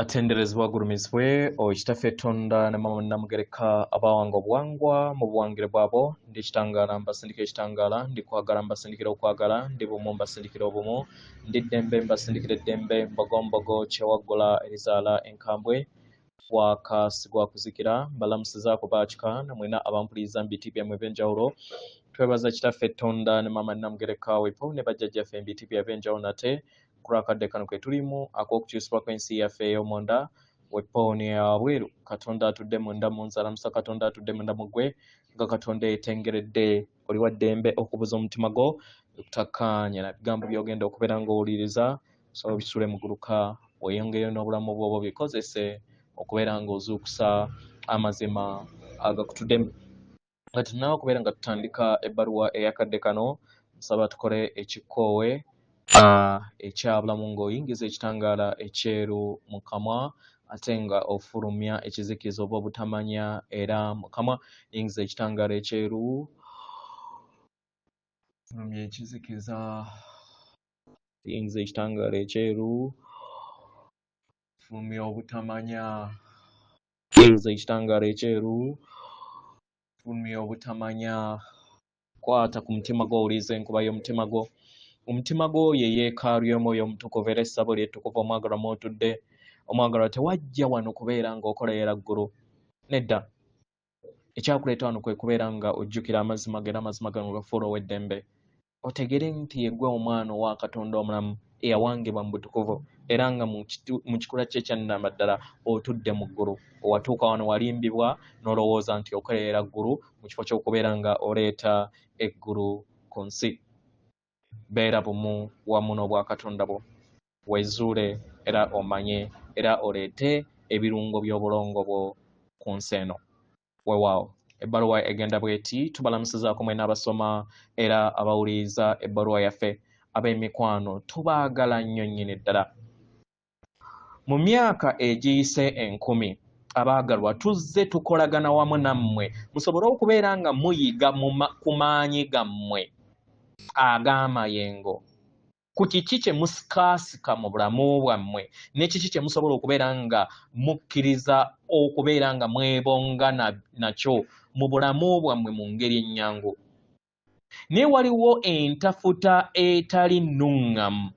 Atenderezebwa gulumizibwe okitaffe Tonda ne mama namugereka abawanga obuwangwa mu buwangire bwabo ndi kitangala mbasindikira ekitangala ndi kwagala mbasindikira okwagala ndi bumu mbasindikira obumu ndi ddembe mbasindikira eddembe mbogombogo kyewaggula erizaala enkambwe wakasigwa kuzikira mbalamusizaako baakika namwena abampuliriza mu biti byammwe ebyenjawulo twebaza kitaffe Tonda ne mama namugereka wepo ne bajjajjaffe mu biti by'ebyenjawulo nate kurakadde kano kwe tulimu ak'okukyusibwa kw'ensi yaffe ey'omunda wepooni yabweru katonda atudde munda mu nzalamusa katonda atudde munda mu ggwe nga katonda etengeredde oli wa ddembe okubuza omutima gwo okutakkaanya na bigambo by'ogenda okubeera ng'owuliriza so bisule muguluka weyongere n'obulamu bw'obwo bikozese okubeera ng'ozuukusa amazima agakutuddemu nga tunaaba okubeera nga tutandika ebbaluwa eyakadde kano nsaba tukole ekikkoowe ekyabulamu ng'oyingiza ekitangaala ekyeru mu kamwa ate nga ofulumya ekizikiza oba obutamanya era mu kamwa yingiza ekitangaala ekyeru fulumya ekizikiza yingiza ekitangaala ekyeru fulumya obutamanya yingiza ekitangaala ekyeru fulumya obutamanya kwata ku mutima gwo owuliriza enkuba y'omutima gwo omutima gwo ye yeekaalu y'omwoyo omutukuvu era essabo lyettukuvu omwagalwa mw'otudde omwagalwa tewajja wano kubeera ng'okola eraggulu nedda ekyakuleeta wano kwe kubeera nga ojjukira amazima gera amazima gano gafuula ow'eddembe otegere nti yegwe omwana owa katonda omulamu eyawangibwa mu butukuvu era nga mu kikula kye kyannamba ddala otudde mu ggulu owatuuka wano walimbibwa n'olowooza nti okola eraggulu mu kifo ky'okubeera nga oleeta eggulu ku nsi beera bumu wamu n'obwakatonda bwo wezuule era omanye era oleete ebirungo by'obulongo bwo ku nsi eno weewaawo ebbaluwa egenda bweti tubalamusizaako mwena abasoma era abawuliriza ebbaluwa yaffe ab'emikwano tubaagala nnyo nnyini ddala mu myaka egiyise 10 abaagalwa tuzze tukolagana wamu nammwe musobole okubeera nga muyiga ku maanyi gammwe ag'amayengo ku kiki kye musikaasika mu bulamu bwammwe ne kiki kye musobola okubeera nga mukkiriza okubeera nga mwebonga nakyo mu bulamu bwammwe mu ngeri ennyangu naye waliwo entafuta etali nnuŋŋamu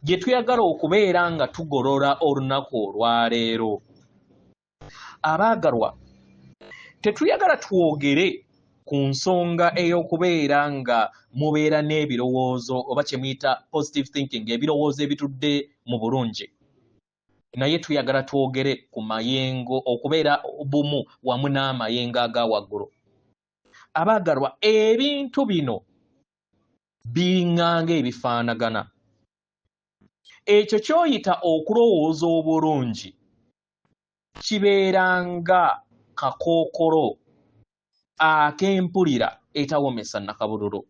gye tuyagala okubeera nga tugolola olunaku olwaleero abaagalwa tetuyagala twogere ku nsonga ey'okubeera nga mubeera n'ebirowoozo oba kye muyita positive thinking ebirowoozo ebitudde mu bulungi naye tuyagala twogere ku mayengo okubeera bumu wamu n'amayengo aga waggulu abaagalwa ebintu bino biriŋŋanga ebifaanagana ekyo ky'oyita okulowooza obulungi kibeeranga kakookolo ak'empulira etawomesa nakabululu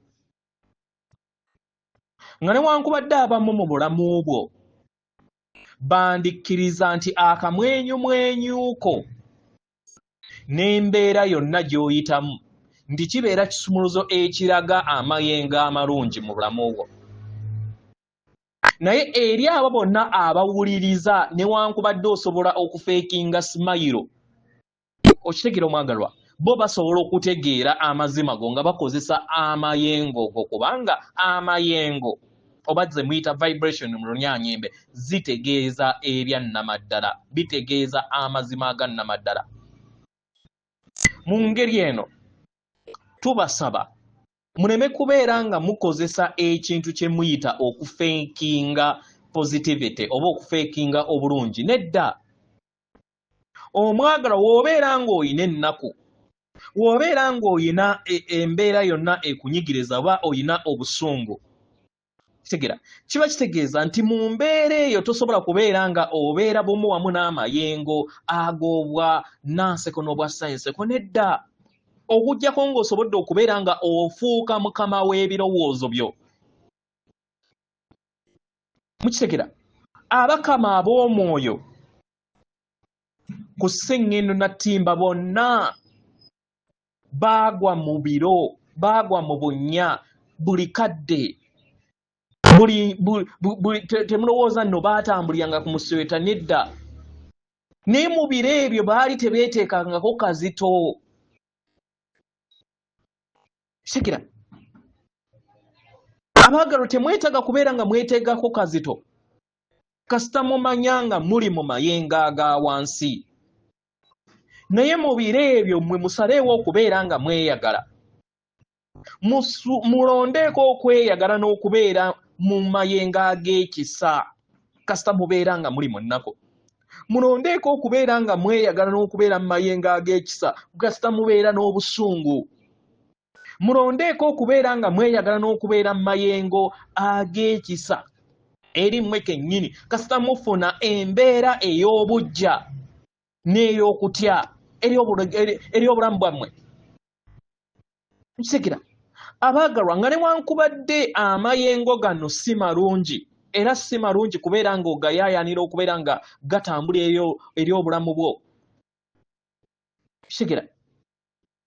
nga newankubadde abamu mu bulamu bwo bandikkiriza nti akamwenyumwenyuuko n'embeera yonna gy'oyitamu nti kibeera kisumuluzo ekiraga amayengo amalungi mu bulamu bwo naye eri abo bonna abawuliriza newankubadde osobola okufeekinga simayiro okitegeera omwagalwa bo basobola okutegeera amazima go nga bakozesa amayengo go kubanga amayengo oba ze muyita vibration mu lunyaanyembe zitegeeza ebya nnamaddala bitegeeza amazima aga nnamaddala mu ngeri eno tubasaba muleme kubeera nga mukozesa ekintu kye muyita okufeekinga positivity oba okufeekinga obulungi nedda omwagala w'obeera ng'oyina ennaku w'obeera ng'oyina embeera yonna ekunyigiriza oba oyina obusungu kitegeera kiba kitegeeza nti mu mbeera eyo tosobola kubeera nga obeera bumu wamu n'amayengo ag'obwa nanseko n'obwa sayenseko nedda okuggyako ng'osobodde okubeera nga ofuuka mukama w'ebirowoozo byo mukitegeera abakama ab'omwoyo ku sseŋŋendo nattimba bonna baagwa mu biro baagwa mu bunnya buli kadde temulowooza nno baatambuliranga ku musweta nedda naye mu biro ebyo baali tebeeteekangako kazito. Sikira abaagalwa temwetaaga kubeera nga mweteegako kazito kasita mumanya nga muli mu mayengo aga wansi, naye mu biro ebyo mmwe musaleewo okubeera nga mweyagala. Mulondeeko okweyagala n'okubeera mu mayengo ag'ekisa kasita mubeera nga muli mu nnaku. Mulondeeko okubeera nga mweyagala n'okubeera mu mayengo ag'ekisa kasita mubeera n'obusungu. Mulondeeko okubeera nga mweyagala n'okubeera mu mayengo ag'ekisa eri mmwe kennyini kasita mufuna embeera ey'obuggya n'ey'okutya eri obulamu bwammwe. Nkisikira abaagalwa nga newankubadde amayengo gano si malungi era si malungi kubeera nga ogayaayanira okubeera nga gatambula eri obulamu bwo. Nkisikira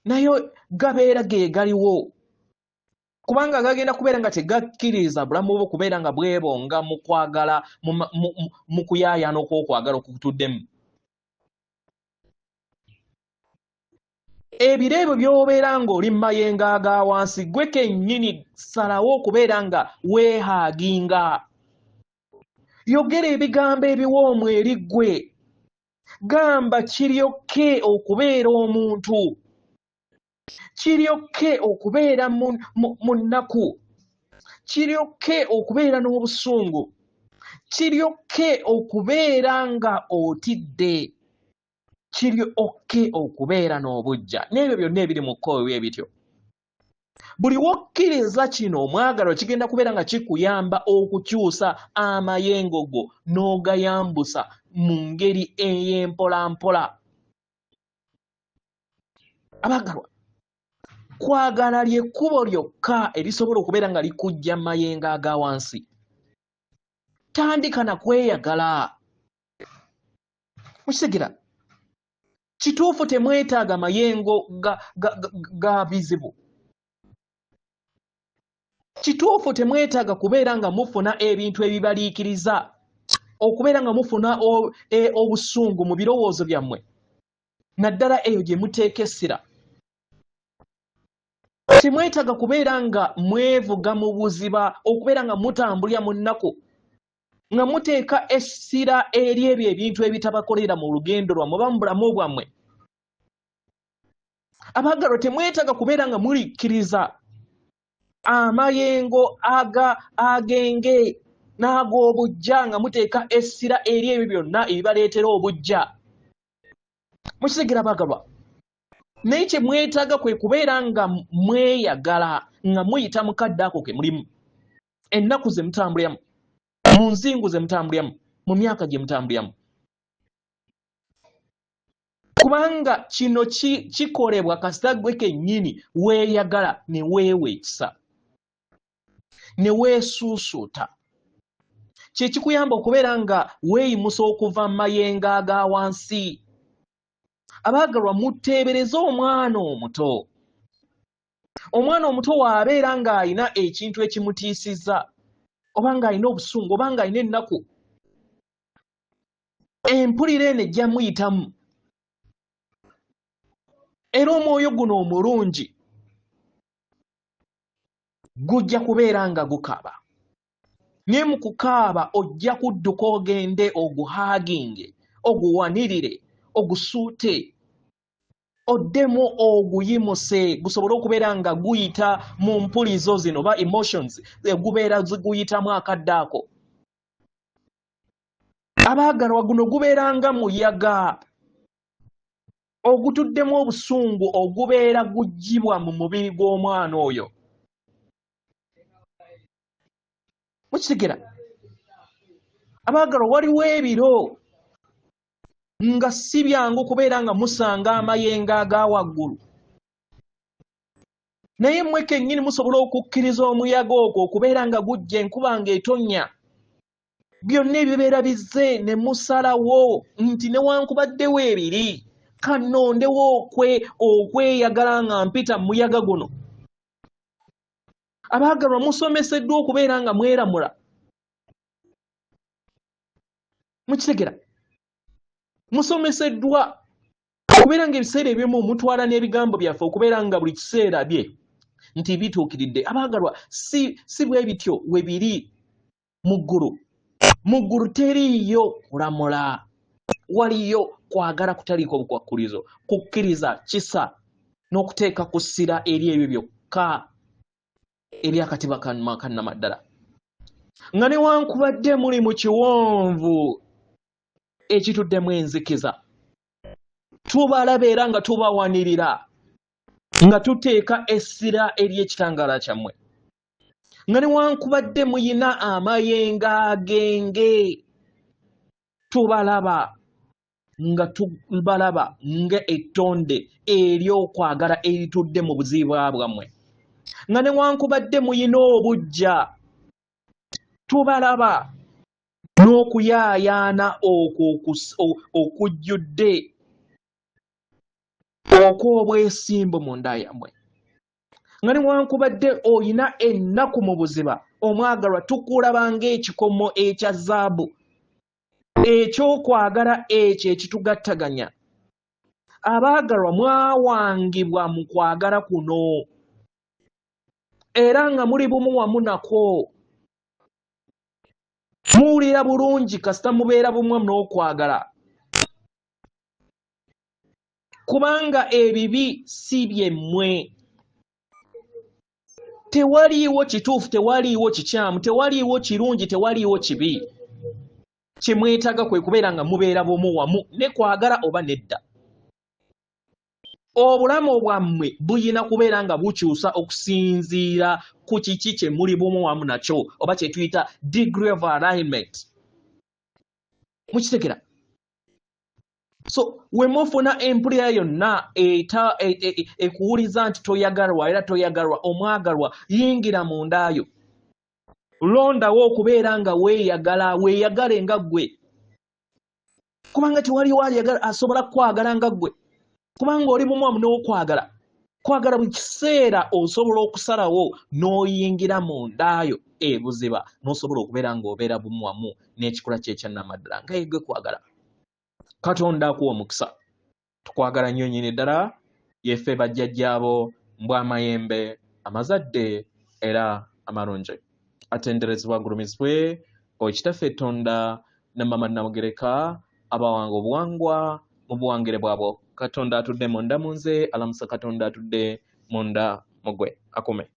nayo gabeera galiwo kubanga gagenda kubeera nga tegakkiriza bulamu bwo kubeera nga bwebonga mu kwagala mu kuyaayana okw'okwagala okutuddemu. Ebiro ebyo by'obeera ng'oli mu mayengo aga wansi gwe kennyini salawo okubeera nga weehaaginga. Yogera ebigambo ebiwoomu eri ggwe. Gamba kiryokke okubeera omuntu. Kiryokke okubeera mu nnaku. Kiryokke okubeera n'obusungu. Kiryokke okubeera nga otidde. Kiryokke okubeera n'obuggya. N'ebyo byonna ebiri mu kkooyo ebityo. Buli wokkiriza kino omwagalwa kigenda kubeera nga kikuyamba okukyusa amayengo go n'ogayambusa mu ngeri ey'empolampola. Abaagalwa, kwagala ly'ekkubo lyokka erisobola okubeera nga likujja mu mayengo aga wansi. Tandika na kweyagala. Mukitegera kituufu temwetaaga mayengo ga bizibu. Kituufu temwetaaga kubeera nga mufuna ebintu ebibaliikiriza, okubeera nga mufuna obusungu mu birowoozo byammwe, naddala eyo gye muteeka essira. Temwetaaga kubeera nga mwevuga mu buziba, okubeera nga mutambulira mu nnaku, nga muteeka essira eri ebyo ebintu ebitabakolera mu lugendo lwammwe oba mu bulamu bwammwe. Abaagalwa, temwetaaga kubeera nga mulikkiriza amayengo agenge n'ag'obuggya nga muteeka essira eri ebyo byonna ebibaleetera obuggya. Mukitegera abaagalwa, naye kye mwetaaga kwe kubeera nga mweyagala nga muyita mu kadde ako ke mulimu, ennaku ze mutambuliramu, mu nzingu ze mutambuliramu, mu myaka gye mutambuliramu. Kubanga kino kikolebwa kasita gwe kennyini weeyagala ne weeweekisa, ne weesuusuuta. Kye kikuyamba okubeera nga weeyimusa okuva mu mayengo aga wansi. Abaagalwa, muteebereze omwana omuto. Omwana omuto w'abeera ng'alina ekintu ekimutiisizza, oba ng'alina obusungu, oba ng'alina ennaku, empulira eno ejja muyitamu. Era omwoyo guno omulungi gujja kubeera nga gukaaba. Naye mu kukaaba ojja kudduka ogende oguhaaginge, oguwanirire, ogusuute, oddemu oguyimuse, gusobole okubeera nga guyita mu mpulizo zino oba emotions gubeera ziguyitamu akadde ako. Abaagalwa, guno gubeera nga muyaga ogutuddemu obusungu ogubeera guggyibwa mu mubiri gw'omwana oyo. Mukitegera abaagalwa, waliwo ebiro nga si byangu kubeera nga musanga amayengo aga waggulu, naye mmwe kennyini musobola okukkiriza omuyaga ogwo okubeera nga gujja, enkuba ng'etonnya, byonna ebibeera bizze ne musalawo nti newankubaddewo ebiri kannondewo okweyagala nga mpita mu muyaga guno. Abaagalwa, musomeseddwa okubeera nga mweramula. Mukitegera musomeseddwa okubeera ng'ebiseera ebimu mutwala n'ebigambo byaffe okubeera nga buli kiseera bye nti bituukiridde. Abaagalwa, si bwe bityo we biri mu ggulu. Mu ggulu teriiyo kulamula, waliyo kwagala kutaliiko bukwakkulizo, kukkiriza, kisa n'okuteeka ku ssira eri ebyo byokka ebyakatiba kannamaddala. Nga newankubadde muli mu kiwonvu ekituddemu enzikiza, tubalaba era nga tubawanirira, nga tuteeka essira ery'ekitangaala kyammwe. Nga newankubadde muyina amayengo agenge, tubalaba nga ettonde ery'okwagala eritudde mu buziba bwammwe. Nga newankubadde muyina obuggya, tubalaba n'okuyaayaana okujjudde okw'obwesimbu mu nda yammwe. Nga newankubadde oyina ennaku mu buziba, omwagalwa, tukulaba ng'ekikomo ekya zaabu eky'okwagala ekyo ekitugattaganya. Abaagalwa, mwawangibwa mu kwagala kuno era nga muli bumu wamu nakwo. Muwulira bulungi kasita mubeera bumu n'okwagala, kubanga ebibi si byemmwe. Tewaliiwo kituufu, tewaliiwo kikyamu, tewaliiwo kirungi, tewaliiwo kibi. Kimwetaaga kwe kubeera nga mubeera bumu wamu ne kwagala oba nedda. Obulamu bwammwe buyina kubeera nga bukyusa okusinziira ku kiki kye muli bumu wamu nakyo, oba kye tuyita degree of alignment. Mukitegera? So we mufuna empulira yonna ekuwuliza nti toyagalwa era toyagalwa, omwagalwa, yingira mu ndaayo. Londawo okubeera nga weeyagale nga ggwe, kubanga tewaliwo aliyagala asobola kwagala nga ggwe, kubanga oli bumu wamu n'okwagala. Kwagala buli kiseera osobola okusalawo n'oyingira mu ndaayo ebuziba, n'osobola okubeera ng'obeera bumu wamu n'ekikula ky'ekyannamaddala nga yegwe kwagala. Katonda akuwa omukisa. Tukwagala nnyo nnyini ddala, yeffe bajjajjaabo, mbwa amayembe amazadde era amalungi. Atenderezebwa agulumizibwe Kitaffe Tonda ne Mama Namugereka abawanga obuwangwa mu buwangire bwabwo. Katonda atudde munda mu nze, alamusa Katonda atudde munda mu ggwe. Akume.